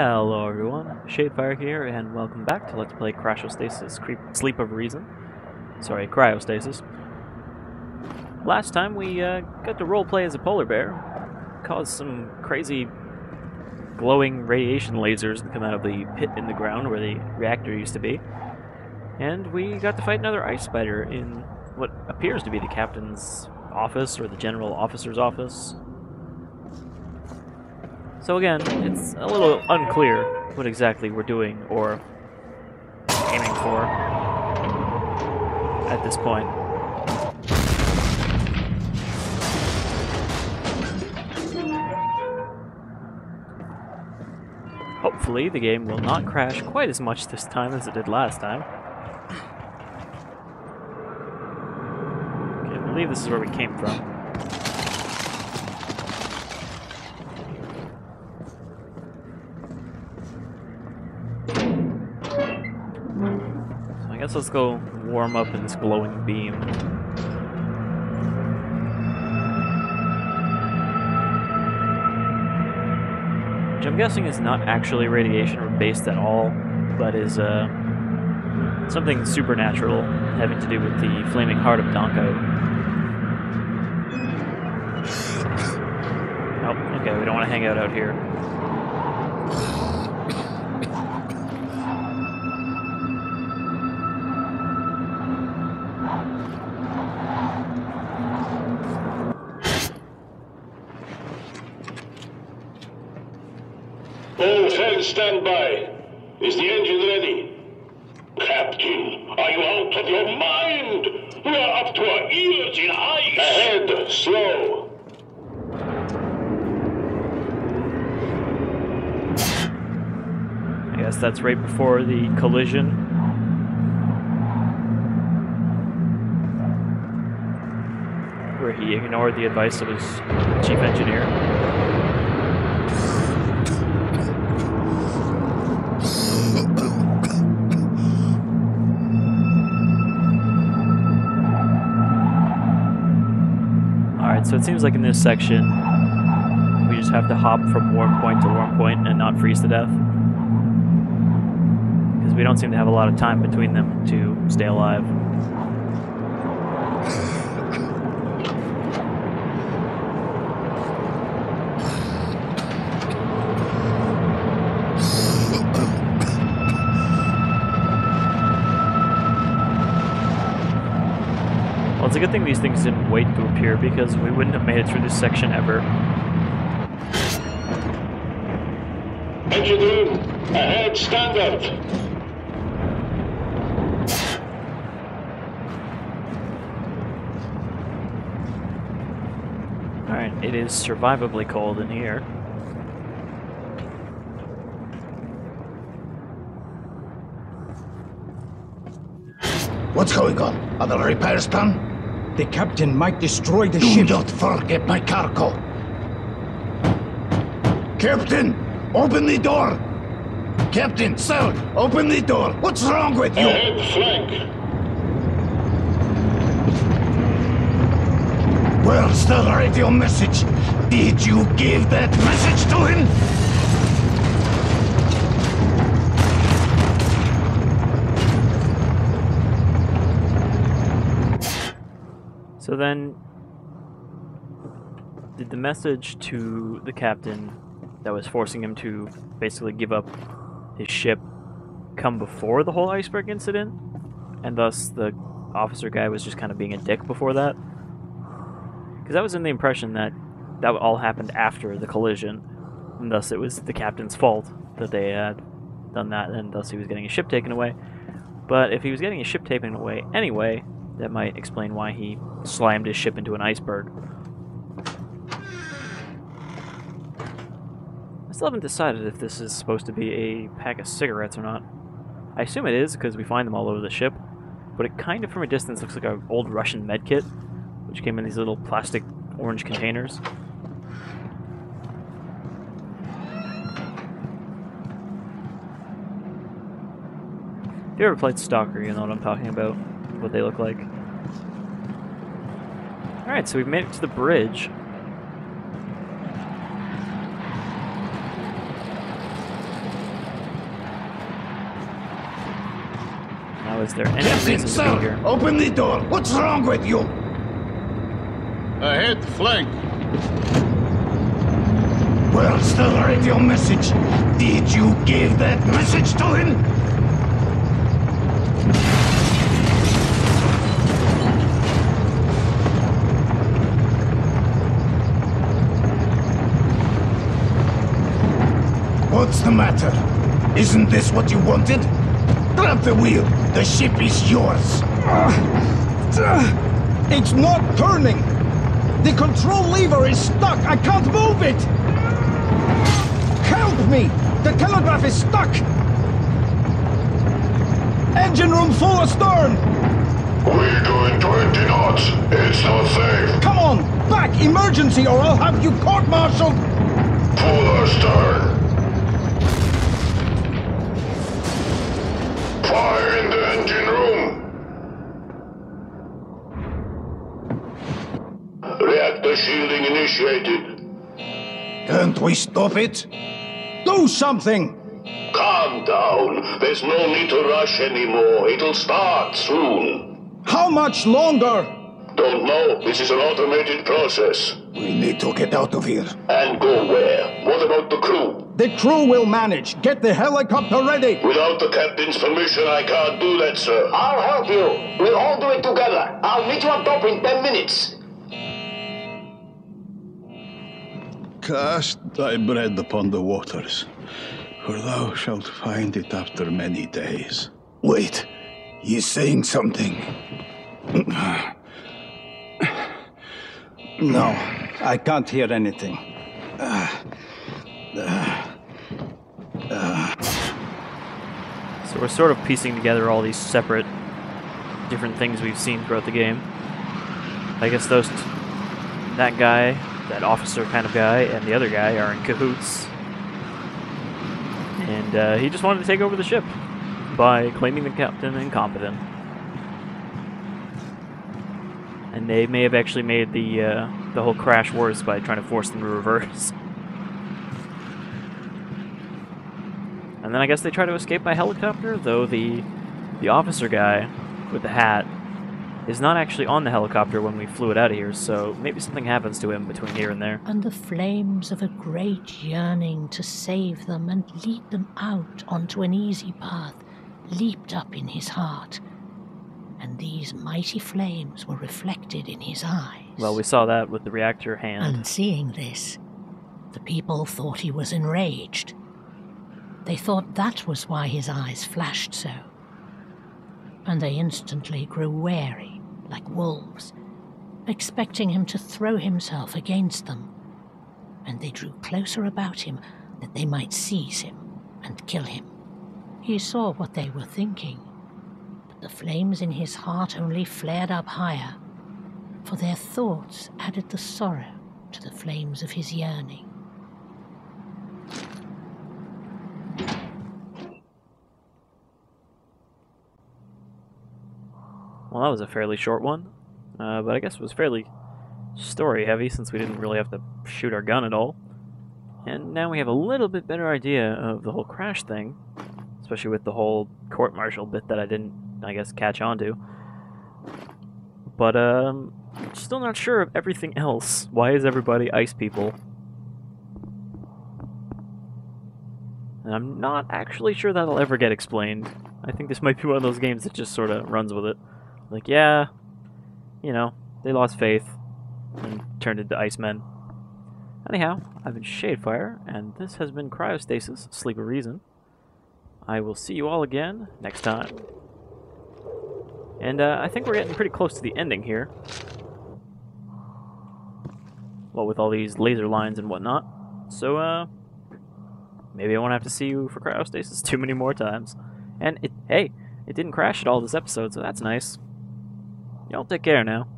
Hello everyone, Shadefire here, and welcome back to Let's Play Cryostasis, Sleep of Reason. Sorry, Cryostasis. Last time we got to roleplay as a polar bear, caused some crazy glowing radiation lasers to come out of the pit in the ground where the reactor used to be, and we got to fight another ice spider in what appears to be the captain's office, or the general officer's office. So again, it's a little unclear what exactly we're doing or aiming for at this point. Hopefully the game will not crash quite as much this time as it did last time. Okay, I believe this is where we came from. I guess let's go warm up in this glowing beam. Which I'm guessing is not actually radiation or based at all, but is something supernatural having to do with the flaming heart of Donko. Oh, okay, we don't want to hang out here. All hands stand by. Is the engine ready? Captain, are you out of your mind? We are up to our ears in ice. Ahead, slow. I guess that's right before the collision. Where he ignored the advice of his chief engineer. So it seems like in this section, we just have to hop from warm point to warm point and not freeze to death. Because we don't seem to have a lot of time between them to stay alive. Well, it's a good thing these things didn't wait to appear, because we wouldn't have made it through this section ever. Engine room, ahead, standard. Alright, it is survivably cold in here. What's going on? Are the repairs done? The captain might destroy the ship. Do not forget my cargo. Captain, open the door. Captain, sir, open the door. What's wrong with you? Ahead, flank. Where's the radio message? Did you give that message to him? So then, did the message to the captain that was forcing him to basically give up his ship come before the whole iceberg incident? And thus the officer guy was just kind of being a dick before that? Because I was in the impression that that all happened after the collision, and thus it was the captain's fault that they had done that, and thus he was getting his ship taken away. But if he was getting his ship taken away anyway, that might explain why he slammed his ship into an iceberg. I still haven't decided if this is supposed to be a pack of cigarettes or not. I assume it is, because we find them all over the ship, but it kind of from a distance looks like an old Russian medkit, which came in these little plastic orange containers. If you ever played Stalker, you know what I'm talking about. What they look like. Alright, so we've made it to the bridge. Now, is there any Captain, reason to be sir, here? open the door. What's wrong with you? Ahead, flank. Where's the radio message? Did you give that message to him? What's the matter? Isn't this what you wanted? Grab the wheel. The ship is yours. It's not turning! The control lever is stuck! I can't move it! Help me! The telegraph is stuck! Engine room full astern! We're doing 20 knots. It's not safe. Come on! Back! Emergency or I'll have you court-martialed! Full astern. Fire in the engine room. Reactor shielding initiated. Can't we stop it? Do something! Calm down. There's no need to rush anymore. It'll start soon. How much longer? Don't know. This is an automated process. We need to get out of here. And go where? What about the crew? The crew will manage. Get the helicopter ready! Without the captain's permission, I can't do that, sir. I'll help you. We'll all do it together. I'll meet you up top in 10 minutes. Cast thy bread upon the waters, for thou shalt find it after many days. Wait. He's saying something. No, I can't hear anything. So we're sort of piecing together all these separate, different things we've seen throughout the game. I guess that guy, that officer kind of guy, and the other guy are in cahoots. And he just wanted to take over the ship by claiming the captain incompetent. And they may have actually made the whole crash worse by trying to force them to reverse. And then I guess they try to escape by helicopter, though the officer guy with the hat is not actually on the helicopter when we flew it out of here, so maybe something happens to him between here and there. And the flames of a great yearning to save them and lead them out onto an easy path leaped up in his heart, and these mighty flames were reflected in his eyes. Well, we saw that with the reactor hand. And seeing this, the people thought he was enraged. They thought that was why his eyes flashed so. And they instantly grew wary, like wolves, expecting him to throw himself against them. And they drew closer about him that they might seize him and kill him. He saw what they were thinking, but the flames in his heart only flared up higher, for their thoughts added the sorrow to the flames of his yearning. Well, that was a fairly short one, but I guess it was fairly story-heavy since we didn't really have to shoot our gun at all. And now we have a little bit better idea of the whole crash thing, especially with the whole court-martial bit that I didn't, I guess, catch on to. But, still not sure of everything else. Why is everybody ice people? And I'm not actually sure that'll ever get explained. I think this might be one of those games that just sort of runs with it. Like, yeah, you know, they lost faith and turned into icemen. Anyhow, I've been Shadefire, and this has been Cryostasis, Sleep of Reason. I will see you all again next time. And I think we're getting pretty close to the ending here. Well, with all these laser lines and whatnot. So, maybe I won't have to see you for Cryostasis too many more times. And, hey, it didn't crash at all this episode, so that's nice. Y'all take care now.